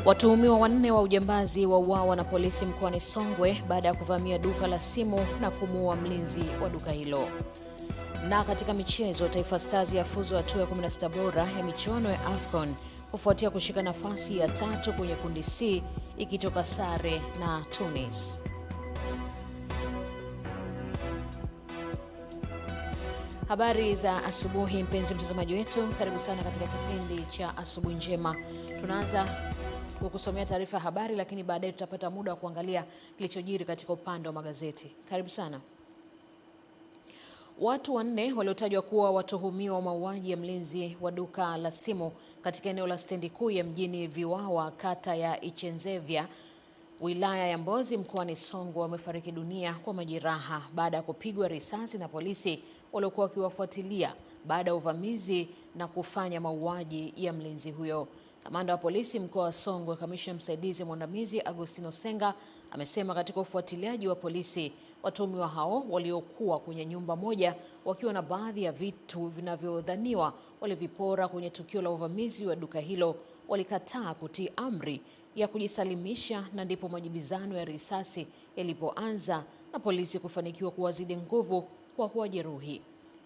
Watuhumiwa 4 wa ujambazi wauawa na polisi mkoani Songwe baada ya kuvamia duka la simu na kumuua mlinzi wa duka hilo. Na katika michezo, Taifa Stars yafuzu hatua ya 16 bora ya michuano ya AFCON kufuatia kushika nafasi ya 3 kwenye kundi C ikitoka sare na Tunis. Habari za asubuhi mpenzi mtazamaji wetu, karibu sana katika kipindi cha Asubuhi Njema. Tunaanza kukusomea taarifa ya habari, lakini baadaye tutapata muda wa kuangalia kilichojiri katika upande wa magazeti. Karibu sana. Watu 4 waliotajwa kuwa watuhumiwa wa mauaji ya mlinzi wa duka la simu katika eneo la stendi kuu ya mjini Viwawa, kata ya Ichenzevya, wilaya ya Mbozi mkoani Songwe wamefariki dunia kwa majeraha baada ya kupigwa risasi na polisi waliokuwa wakiwafuatilia baada ya uvamizi na kufanya mauaji ya mlinzi huyo. Kamanda wa polisi mkoa wa Songwe, kamishna msaidizi mwandamizi Agustino Senga, amesema katika ufuatiliaji wa polisi, watuhumiwa hao waliokuwa kwenye nyumba moja wakiwa na baadhi ya vitu vinavyodhaniwa walivipora kwenye tukio la uvamizi wa duka hilo walikataa kutii amri ya kujisalimisha, na ndipo majibizano ya risasi yalipoanza na polisi kufanikiwa kuwazidi nguvu kwa kuwajeruhi.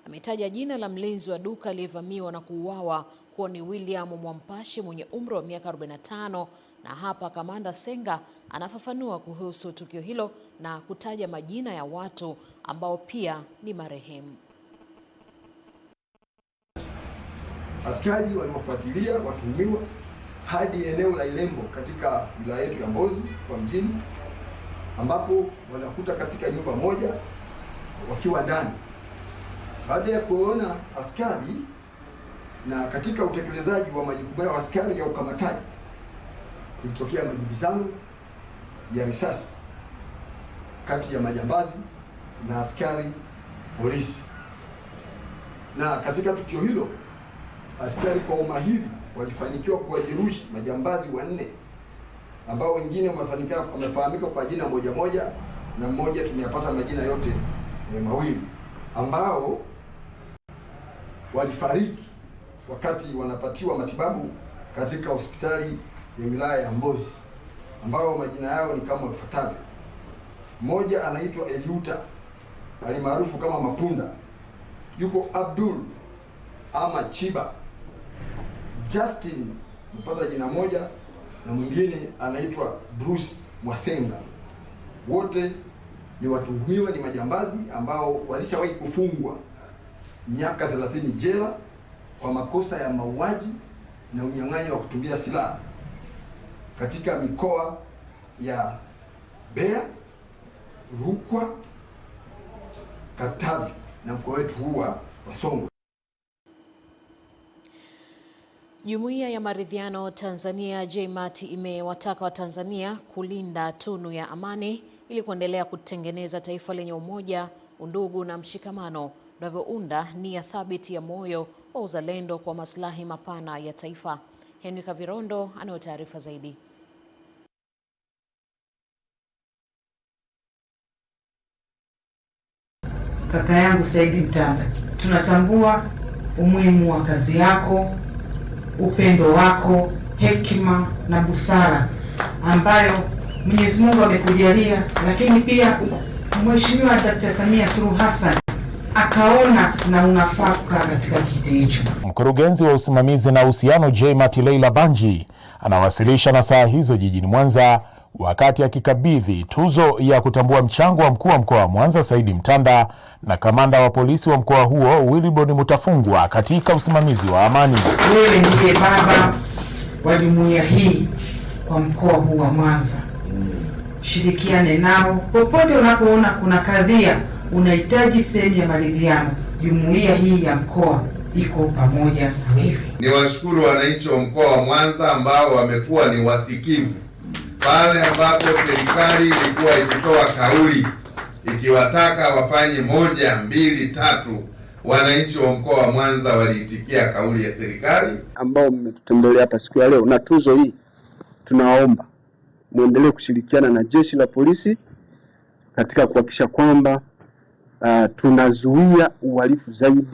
Ametaja jina la mlinzi wa duka aliyevamiwa na kuuawa kuwa ni William Mwampashi mwenye umri wa miaka 45, na hapa Kamanda Senga anafafanua kuhusu tukio hilo na kutaja majina ya watu ambao pia ni marehemu. Askari waliwafuatilia watuhumiwa hadi eneo la Ilembo katika wilaya yetu ya Mbozi kwa mjini, ambapo wanakuta katika nyumba moja wakiwa ndani. Baada ya kuona askari na katika utekelezaji wa majukumu ya askari ya ukamataji, kulitokea majibizano ya risasi kati ya majambazi na askari polisi. Na katika tukio hilo, askari kwa umahiri walifanikiwa kuwajeruhi majambazi 4 ambao wengine wamefahamika kwa jina moja na mmoja tumeyapata majina yote mawili, ambao walifariki wakati wanapatiwa matibabu katika hospitali ya wilaya ya Mbozi, ambao majina yao ni kama ifuatavyo. Mmoja anaitwa Eliuta alimaarufu kama Mapunda, yuko Abdul ama Chiba, Justin mpata jina moja, na mwingine anaitwa Bruce Mwasenga. Wote ni watuhumiwa, ni majambazi ambao walishawahi kufungwa miaka 30 jela kwa makosa ya mauaji na unyang'anyi wa kutumia silaha katika mikoa ya Mbeya, Rukwa, Katavi na mkoa wetu huu wa Songwe. Jumuiya ya Maridhiano Tanzania JMAT imewataka Watanzania kulinda tunu ya amani ili kuendelea kutengeneza taifa lenye umoja, undugu na mshikamano unavyounda nia thabiti ya moyo wa uzalendo kwa maslahi mapana ya taifa. Henry Kavirondo anayo taarifa zaidi. Kaka yangu Saidi Mtanda, tunatambua umuhimu wa kazi yako, upendo wako, hekima na busara ambayo Mwenyezi Mungu amekujalia, lakini pia Mheshimiwa Dr. Samia Suluhu Hassan akaona na unafaa kukaa katika kiti hicho. Mkurugenzi wa usimamizi na uhusiano JMAT Leila Banji anawasilisha nasaha hizo jijini Mwanza wakati akikabidhi tuzo ya kutambua mchango wa mkuu wa mkoa wa Mwanza Saidi Mtanda na kamanda wa polisi wa mkoa huo Wilbrod Mutafungwa katika usimamizi wa amani. Wewe ndiye baba wa jumuiya hii kwa mkoa huu wa Mwanza. Shirikiane nao popote unapoona kuna kadhia unahitaji sehemu ya maridhiano. Jumuiya hii ya mkoa iko pamoja na wewe. Niwashukuru wananchi wa mkoa wa Mwanza ambao wamekuwa ni wasikivu pale ambapo serikali ilikuwa ikitoa kauli ikiwataka wafanye 1, 2, 3. Wananchi wa mkoa wa Mwanza waliitikia kauli ya serikali. Ambao mmetutembelea hapa siku ya leo na tuzo hii, tunawaomba muendelee kushirikiana na jeshi la polisi katika kuhakikisha kwamba tunazuia uhalifu zaidi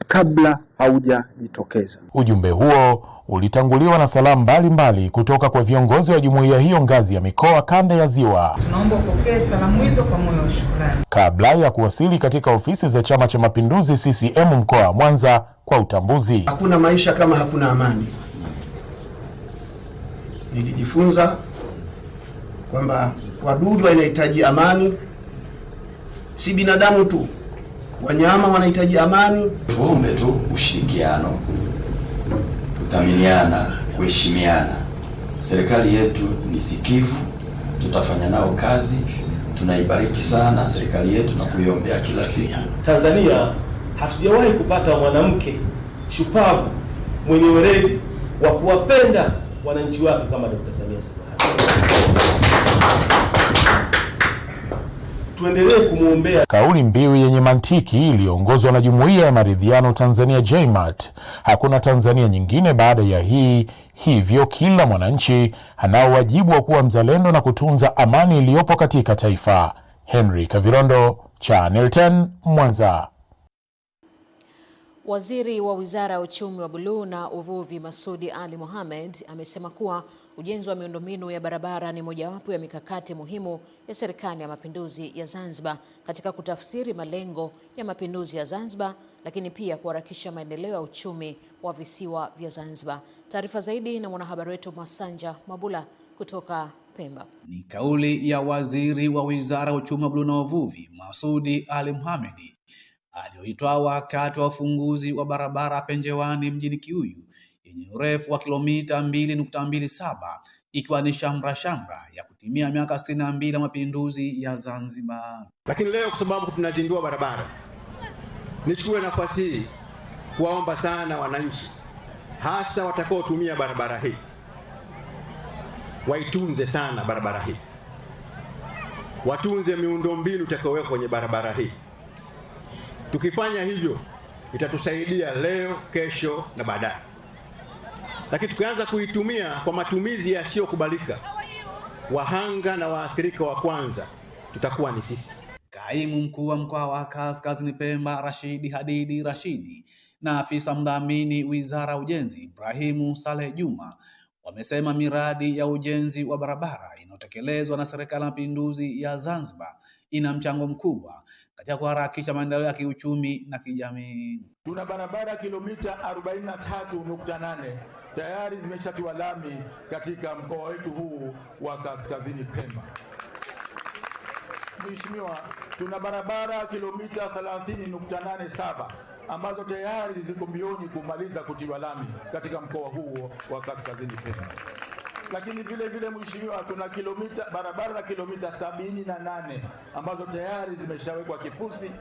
kabla haujajitokeza. Ujumbe huo ulitanguliwa na salamu mbalimbali kutoka kwa viongozi wa jumuiya hiyo ngazi ya mikoa kanda ya Ziwa. Tunaomba upokee salamu hizo kwa moyo wa shukrani kabla ya kuwasili katika ofisi za Chama cha Mapinduzi CCM mkoa wa Mwanza kwa utambuzi. Hakuna maisha kama hakuna amani. Nilijifunza kwamba wadudu wanahitaji amani, si binadamu tu, wanyama wanahitaji amani. Tuombe tu ushirikiano, kuthaminiana, kuheshimiana. Serikali yetu ni sikivu, tutafanya nao kazi. Tunaibariki sana serikali yetu na kuiombea kila siku. Tanzania hatujawahi kupata mwanamke shupavu mwenye weledi wa kuwapenda wananchi wake kama Dr. Samia Suluhu Hassan. Tuendelee kumuombea. Kauli mbiu yenye mantiki iliyoongozwa na Jumuiya ya Maridhiano Tanzania JMAT, hakuna Tanzania nyingine baada ya hii, hivyo kila mwananchi anao wajibu wa kuwa mzalendo na kutunza amani iliyopo katika taifa. Henry Kavirondo, Channel 10, Mwanza. Waziri wa Wizara ya Uchumi wa Buluu na Uvuvi Masudi Ali Mohamed amesema kuwa ujenzi wa miundombinu ya barabara ni mojawapo ya mikakati muhimu ya Serikali ya Mapinduzi ya Zanzibar katika kutafsiri malengo ya Mapinduzi ya Zanzibar, lakini pia kuharakisha maendeleo ya uchumi wa visiwa vya Zanzibar. Taarifa zaidi na mwanahabari wetu Masanja Mabula kutoka Pemba. Ni kauli ya Waziri wa Wizara ya Uchumi wa Buluu na Uvuvi Masudi Ali Mohamed aliyoitoa wakati wa ufunguzi wa barabara Penjewani mjini Kiuyu yenye urefu wa kilomita 2.27 ikiwa ni shamra ya kutimia miaka 62 ya Mapinduzi ya Zanzibar. Lakini leo kwa sababu tunazindua barabara, nichukue nafasi hii kuwaomba sana wananchi, hasa watakaotumia barabara hii, waitunze sana barabara hii, watunze miundombinu itakayowekwa kwenye barabara hii. Tukifanya hivyo itatusaidia leo, kesho na baadaye. Lakini tukianza kuitumia kwa matumizi yasiyokubalika, wahanga na waathirika wa kwanza tutakuwa ni sisi. Kaimu mkuu wa mkoa wa Kaskazini Pemba Rashidi Hadidi Rashidi na afisa mdhamini Wizara ya Ujenzi Ibrahimu Saleh Juma wamesema miradi ya ujenzi wa barabara inayotekelezwa na Serikali ya Mapinduzi ya Zanzibar ina mchango mkubwa katika kuharakisha maendeleo ya kiuchumi na kijamii. Tuna barabara kilomita 43.8 tayari zimeshatiwa lami katika mkoa wetu huu wa Kaskazini Pemba. Mheshimiwa, tuna barabara kilomita 30.87 ambazo tayari ziko mbioni kumaliza kutiwa lami katika mkoa huu wa Kaskazini Pemba. Lakini vile vile Mheshimiwa, tuna barabara kilomita 78 ambazo tayari zimeshawekwa kifusi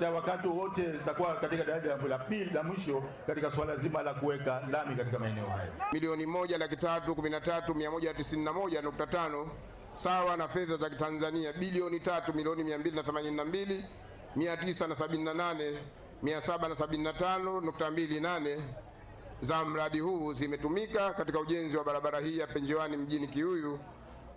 na wakati wote zitakuwa katika daraja la pili la mwisho katika swala zima la kuweka lami katika maeneo haya. Milioni 1,313,191.5 sawa na fedha za Tanzania bilioni 3,282,978,775.28 za mradi huu zimetumika katika ujenzi wa barabara hii ya Penjewani mjini Kiuyu.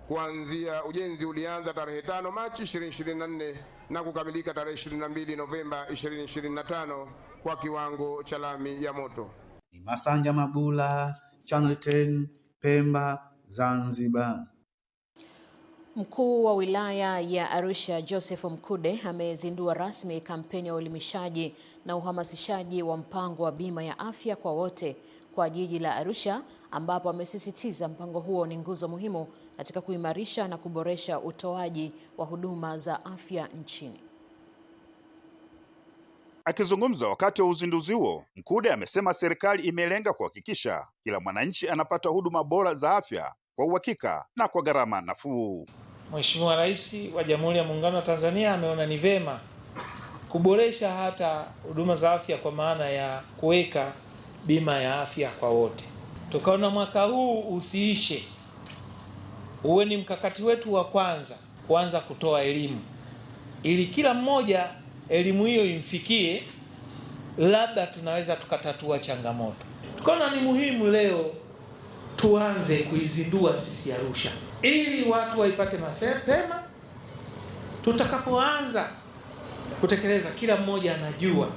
Kuanzia ujenzi ulianza tarehe 5 Machi 2024 na kukamilika tarehe 22 Novemba 2025 kwa kiwango cha lami ya moto. Ni Masanja Mabula, Channel 10, Pemba, Zanzibar. Mkuu wa wilaya ya Arusha Joseph Mkude amezindua rasmi kampeni ya uelimishaji na uhamasishaji wa mpango wa bima ya afya kwa wote kwa jiji la Arusha, ambapo amesisitiza mpango huo ni nguzo muhimu katika kuimarisha na kuboresha utoaji wa huduma za afya nchini. Akizungumza wakati wa uzinduzi huo, Mkude amesema serikali imelenga kuhakikisha kila mwananchi anapata huduma bora za afya kwa uhakika na kwa gharama nafuu. Mheshimiwa Rais wa Jamhuri ya Muungano wa Tanzania ameona ni vema kuboresha hata huduma za afya kwa maana ya kuweka bima ya afya kwa wote. Tukaona mwaka huu usiishe, uwe ni mkakati wetu wa kwanza kuanza kutoa elimu ili kila mmoja elimu hiyo imfikie, labda tunaweza tukatatua changamoto. Tukaona ni muhimu leo tuanze kuizindua sisi Arusha ili watu waipate mapema. Tutakapoanza kutekeleza, kila mmoja anajua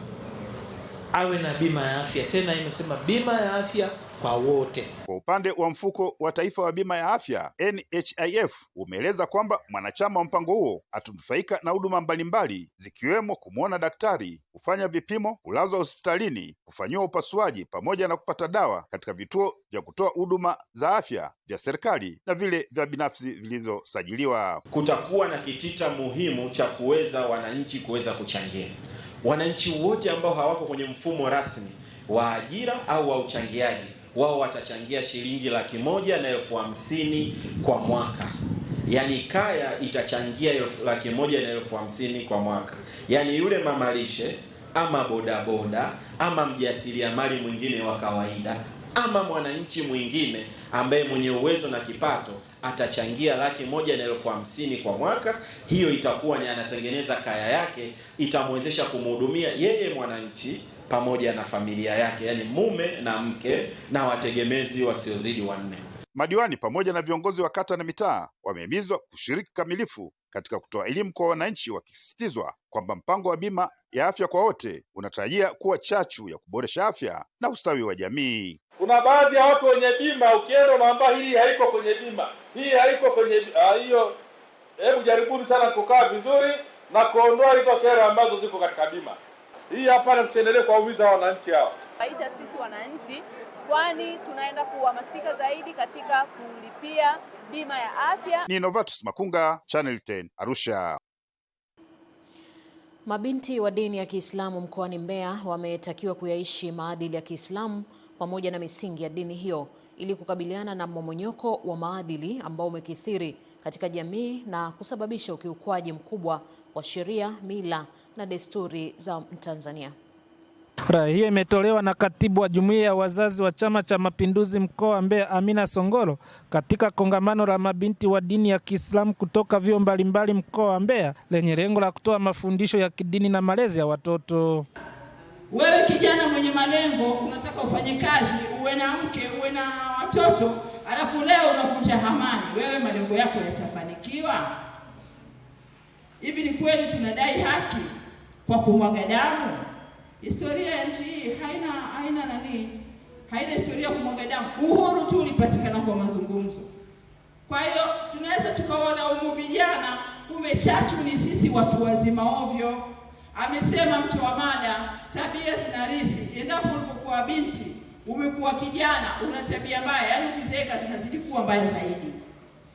awe na bima ya afya. Tena imesema bima ya afya kwa wote. Kwa upande wa mfuko wa taifa wa bima ya afya NHIF umeeleza kwamba mwanachama wa mpango huo atanufaika na huduma mbalimbali zikiwemo kumwona daktari, kufanya vipimo, kulazwa hospitalini, kufanyiwa upasuaji pamoja na kupata dawa katika vituo vya kutoa huduma za afya vya serikali na vile vya binafsi vilizosajiliwa. Kutakuwa na kitita muhimu cha kuweza wananchi kuweza kuchangia. Wananchi wote ambao hawako kwenye mfumo rasmi wa ajira au wa uchangiaji, wao watachangia shilingi 150,000 kwa mwaka. Yaani kaya itachangia 150,000 kwa mwaka. Yaani yule mamalishe ama bodaboda ama mjasiriamali mwingine wa kawaida ama mwananchi mwingine ambaye mwenye uwezo na kipato atachangia 150,000 kwa mwaka. Hiyo itakuwa ni anatengeneza kaya yake, itamwezesha kumhudumia yeye mwananchi pamoja na familia yake, yani mume na mke na wategemezi wasiozidi 4. Madiwani pamoja na viongozi wa kata na mitaa wamehimizwa kushiriki kamilifu katika kutoa elimu kwa wananchi, wakisisitizwa kwamba mpango wa bima ya afya kwa wote unatarajia kuwa chachu ya kuboresha afya na ustawi wa jamii. Kuna baadhi ya watu wenye bima, ukienda unaambia hii haiko kwenye bima, hii haiko kwenye hiyo. Hebu jaribuni sana kukaa vizuri na kuondoa hizo kero ambazo ziko katika bima hii. Hapana, tusiendelee kuwaumiza wananchi hao. Maisha sisi wananchi, kwani tunaenda kuhamasika zaidi katika kulipia bima ya afya. Ni Novatus Makunga, Channel 10, Arusha. Mabinti wa dini ya Kiislamu mkoani Mbeya wametakiwa kuyaishi maadili ya Kiislamu pamoja na misingi ya dini hiyo ili kukabiliana na mmomonyoko wa maadili ambao umekithiri katika jamii na kusababisha ukiukwaji mkubwa wa sheria, mila na desturi za Mtanzania. Rai hiyo imetolewa na katibu wa jumuiya ya wazazi wa Chama cha Mapinduzi mkoa wa Mbeya, Amina Songoro, katika kongamano la mabinti wa dini ya Kiislamu kutoka vyuo mbalimbali mkoa wa Mbeya lenye lengo la kutoa mafundisho ya kidini na malezi ya watoto. Wewe kijana mwenye malengo, unataka ufanye kazi, uwe na mke, uwe na watoto, alafu leo unavunja amani, wewe malengo yako yatafanikiwa? Hivi ni kweli tunadai haki kwa kumwaga damu? Historia ya nchi hii haina historia ya kumwaga damu. Uhuru tu ulipatikana kwa mazungumzo. Kwa hiyo tunaweza tukaona vijana, kumbe chachu ni sisi watu wazima ovyo. Amesema mtu wa mada, tabia zinarithi. Endapo ulipokuwa binti, umekuwa kijana, una tabia mbaya, yaani ukizeeka zinazidi kuwa mbaya zaidi.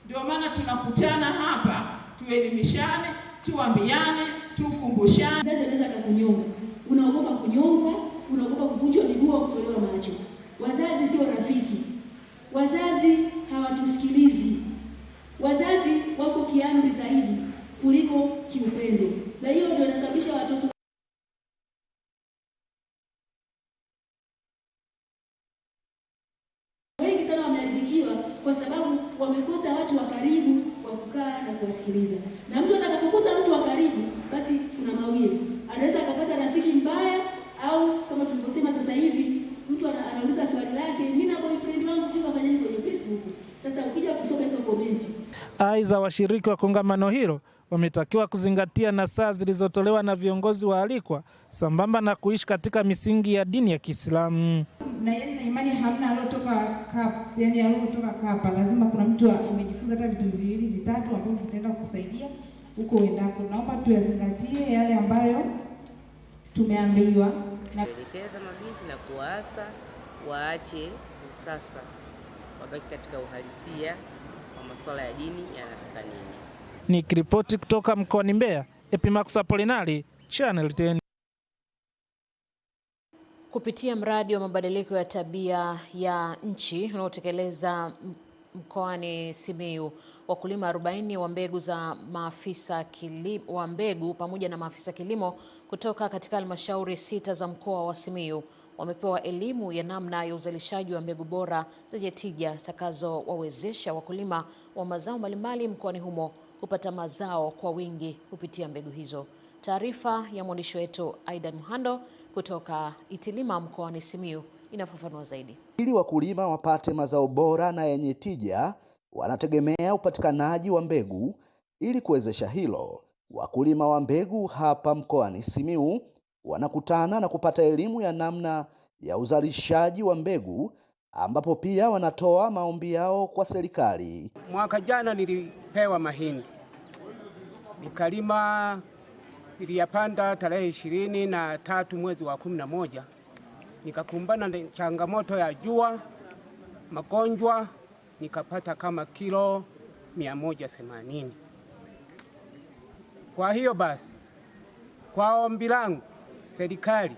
Ndio maana tunakutana hapa, tuelimishane, tuambiane, tukumbushane. Sasa unaweza kukunyonga. Unaogopa kunyongwa, unaogopa kuvunjwa miguu au kutolewa macho. Wazazi sio rafiki. Wazazi hawatusikilizi. Wazazi wako kiamri zaidi kuliko kiupendo. Na hiyo ndio inasababisha watoto wengi sana wameharibikiwa kwa sababu wamekosa watu wa karibu wa kukaa na kuwasikiliza. Na mtu atakapokosa mtu wa karibu, basi kuna mawili. Anaweza akapata rafiki mbaya, au kama tulivyosema sasa hivi mtu anauliza swali lake, mimi na boyfriend wangu fika fanyeni kwenye Facebook. Sasa ukija kusoma hizo comment. Aidha, washiriki wa kongamano hilo wametakiwa kuzingatia nasaha zilizotolewa na viongozi waalikwa sambamba na kuishi katika misingi ya dini ya Kiislamu. Na imani hamna alotoka hapa, lazima kuna mtu amejifunza hata vitu viwili vitatu ambavyo vitaenda kukusaidia huko uendako. Naomba tuyazingatie yale ambayo tumeambiwa na kuelekeza mabinti na kuwaasa waache usasa, wabaki katika uhalisia wa masuala ya dini yanataka nini. Nikiripoti kutoka mkoani Mbeya, Epimax Apolinari, Channel 10. Kupitia mradi wa mabadiliko ya tabia ya nchi unaotekeleza mkoani Simiyu, wakulima 40 wa mbegu za maafisa kilimo wa mbegu pamoja na maafisa kilimo kutoka katika halmashauri 6 za mkoa wa Simiyu wamepewa elimu ya namna ya uzalishaji wa mbegu bora zenye tija zitakazowawezesha wakulima wa mazao mbalimbali mkoani humo kupata mazao kwa wingi kupitia mbegu hizo. Taarifa ya mwandishi wetu Aidan Muhando kutoka Itilima mkoani Simiyu inafafanua zaidi. Ili wakulima wapate mazao bora na yenye tija, wanategemea upatikanaji wa mbegu. Ili kuwezesha hilo, wakulima wa mbegu hapa mkoani Simiyu wanakutana na kupata elimu ya namna ya uzalishaji wa mbegu, ambapo pia wanatoa maombi yao kwa serikali. Mwaka jana nilipewa mahindi, nikalima, niliyapanda tarehe 23 mwezi wa 11, nikakumbana na changamoto ya jua, magonjwa, nikapata kama kilo 180. Kwa hiyo basi, kwa ombi langu serikali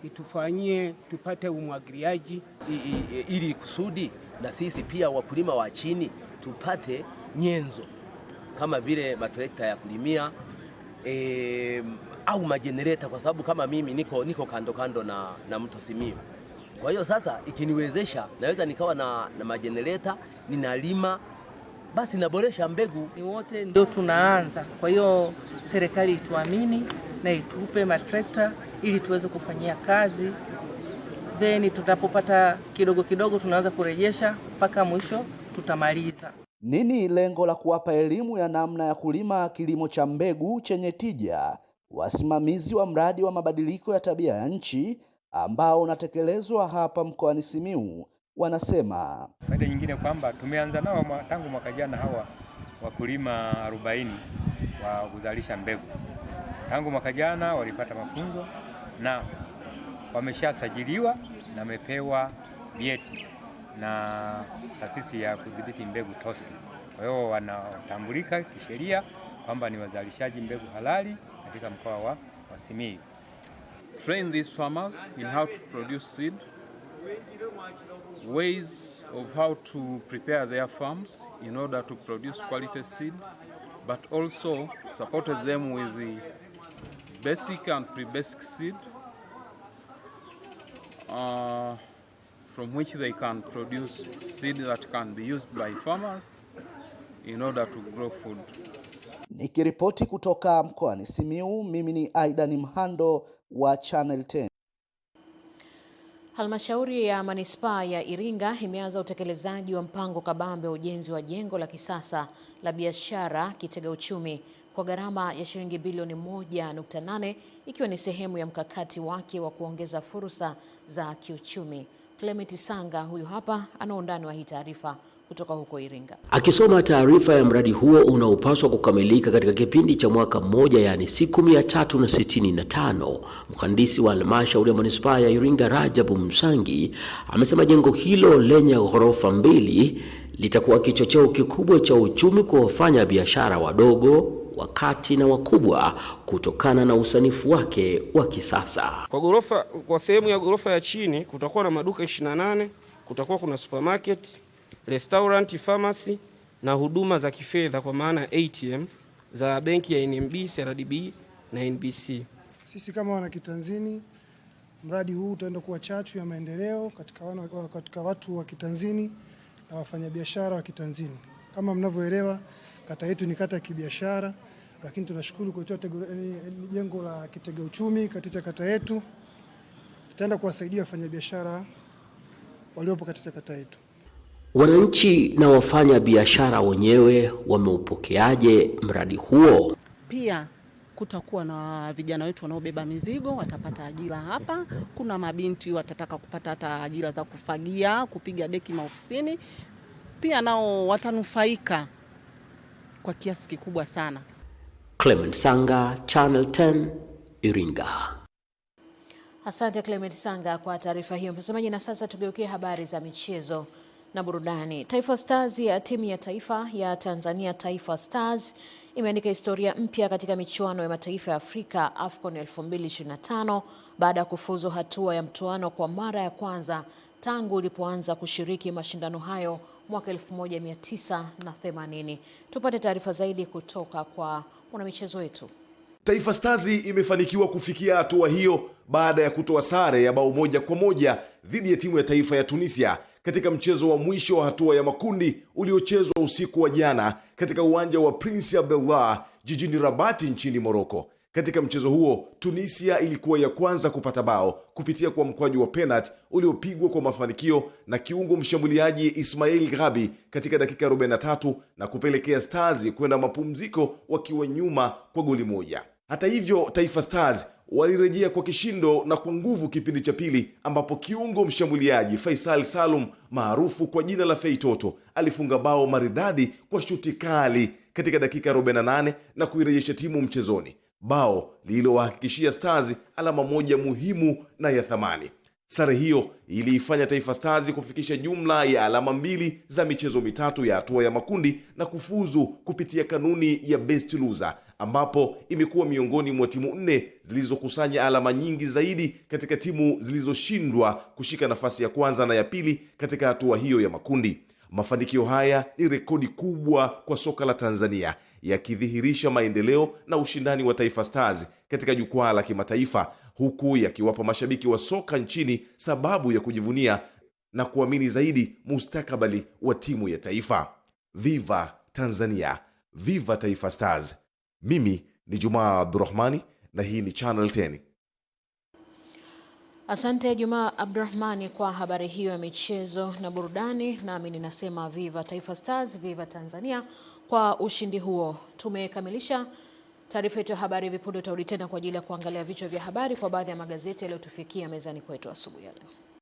itufanyie tupate umwagiliaji ili kusudi na sisi pia wakulima wa chini tupate nyenzo kama vile matrekta ya kulimia au majenereta, kwa sababu kama mimi niko kando na mto Simiyu. Kwa hiyo sasa ikiniwezesha naweza nikawa na majenereta, ninalima, basi naboresha mbegu. Ni wote ndio tunaanza. Kwa hiyo serikali ituamini na itupe matrekta ili tuweze kufanyia kazi, then tutapopata kidogo kidogo tunaanza kurejesha mpaka mwisho tutamaliza. Nini lengo la kuwapa elimu ya namna ya kulima kilimo cha mbegu chenye tija wasimamizi wa mradi wa mabadiliko ya tabia ya nchi ambao unatekelezwa hapa mkoani Simiyu wanasema? Faida nyingine kwamba tumeanza nao tangu mwaka jana, hawa wakulima 40 wa kuzalisha mbegu. Tangu mwaka jana walipata mafunzo na wameshasajiliwa na wamepewa vyeti na taasisi ya kudhibiti mbegu TOSCI. Kwa hiyo wanatambulika kisheria kwamba ni wazalishaji mbegu halali katika mkoa wa Simiyu. Train these farmers in how to produce seed, ways of how to prepare their farms in order to produce quality seed, but also supported them with the basic and pre-basic seed from which they can produce seed that can be used by farmers in order to grow food. Nikiripoti kutoka mkoani Simiyu, mimi ni Aidan Mhando wa Channel 10. Halmashauri ya Manispaa ya Iringa imeanza utekelezaji wa mpango kabambe wa ujenzi wa jengo la kisasa la biashara kitega uchumi kwa gharama ya shilingi bilioni 1.8 ikiwa ni sehemu ya mkakati wake wa kuongeza fursa za kiuchumi. Clement Sanga huyu hapa ana undani wa hii taarifa kutoka huko Iringa. Akisoma taarifa ya mradi huo unaopaswa kukamilika katika kipindi cha mwaka mmoja, yani siku 365, mhandisi wa halmashauri ya Manispaa ya Iringa Rajabu Msangi amesema jengo hilo lenye ghorofa 2 litakuwa kichocheo kikubwa cha uchumi kwa wafanya biashara wadogo, wakati na wakubwa kutokana na usanifu wake wa kisasa. Kwa sehemu ya ghorofa ya chini kutakuwa na maduka 28, kutakuwa kuna supermarket, restaurant, pharmacy na huduma za kifedha kwa maana ATM za benki ya NMB, CRDB na NBC. Sisi kama wana Kitanzini, mradi huu utaenda kuwa chachu ya maendeleo katika watu wa Kitanzini na wafanyabiashara wa Kitanzini. Kama mnavyoelewa, kata yetu ni kata ya kibiashara, lakini tunashukuru kutoa jengo la kitega uchumi katika kata yetu. Tutaenda kuwasaidia wafanyabiashara waliopo katika kata yetu. Wananchi na wafanya biashara wenyewe wameupokeaje mradi huo? Pia kutakuwa na vijana wetu wanaobeba mizigo watapata ajira hapa. Kuna mabinti watataka kupata hata ajira za kufagia, kupiga deki maofisini. Pia nao watanufaika kwa kiasi kikubwa sana. Clement Sanga, Channel 10, Iringa. Asante Clement Sanga kwa taarifa hiyo. Mtazamaji, na sasa tugeukie habari za michezo na burudani. Taifa Stars ya timu ya taifa ya Tanzania, Taifa Stars, imeandika historia mpya katika michuano ya mataifa ya Afrika AFCON 2025 baada ya kufuzu hatua ya mtoano kwa mara ya kwanza tangu ilipoanza kushiriki mashindano hayo mwaka 1980. Tupate taarifa zaidi kutoka kwa mwanamichezo wetu. Taifa Stars imefanikiwa kufikia hatua hiyo baada ya kutoa sare ya bao 1-1 dhidi ya timu ya taifa ya Tunisia katika mchezo wa mwisho wa hatua ya makundi uliochezwa usiku wa jana katika uwanja wa Prince Abdullah jijini Rabat nchini Morocco. Katika mchezo huo, Tunisia ilikuwa ya kwanza kupata bao kupitia kwa mkwaju wa penalti uliopigwa kwa mafanikio na kiungo mshambuliaji Ismail Ghabi katika dakika 43 na kupelekea Stars kwenda mapumziko wakiwa nyuma kwa goli 1. Hata hivyo, Taifa Stars walirejea kwa kishindo na kwa nguvu kipindi cha pili, ambapo kiungo mshambuliaji Faisal Salum maarufu kwa jina la Fei Toto alifunga bao maridadi kwa shuti kali katika dakika 48 na kuirejesha timu mchezoni, bao lililowahakikishia Stars alama moja muhimu na ya thamani. Sare hiyo iliifanya Taifa Stars kufikisha jumla ya alama 2 za michezo mitatu ya hatua ya makundi na kufuzu kupitia kanuni ya best loser, ambapo imekuwa miongoni mwa timu 4 zilizokusanya alama nyingi zaidi katika timu zilizoshindwa kushika nafasi ya kwanza na ya pili katika hatua hiyo ya makundi. Mafanikio haya ni rekodi kubwa kwa soka la Tanzania, yakidhihirisha maendeleo na ushindani wa Taifa Stars katika jukwaa la kimataifa, huku yakiwapa mashabiki wa soka nchini sababu ya kujivunia na kuamini zaidi mustakabali wa timu ya taifa. Viva Tanzania, viva Taifa Stars. Mimi ni Jumaa Abdurrahmani na hii ni Channel 10. Asante Jumaa Abdurrahmani kwa habari hiyo ya michezo na burudani. Nami ninasema viva Taifa Stars, viva Tanzania kwa ushindi huo. Tumekamilisha taarifa yetu ya habari. Vipunde tutarudi tena kwa ajili ya kuangalia vichwa vya habari kwa baadhi ya magazeti yaliyotufikia mezani kwetu asubuhi ya leo.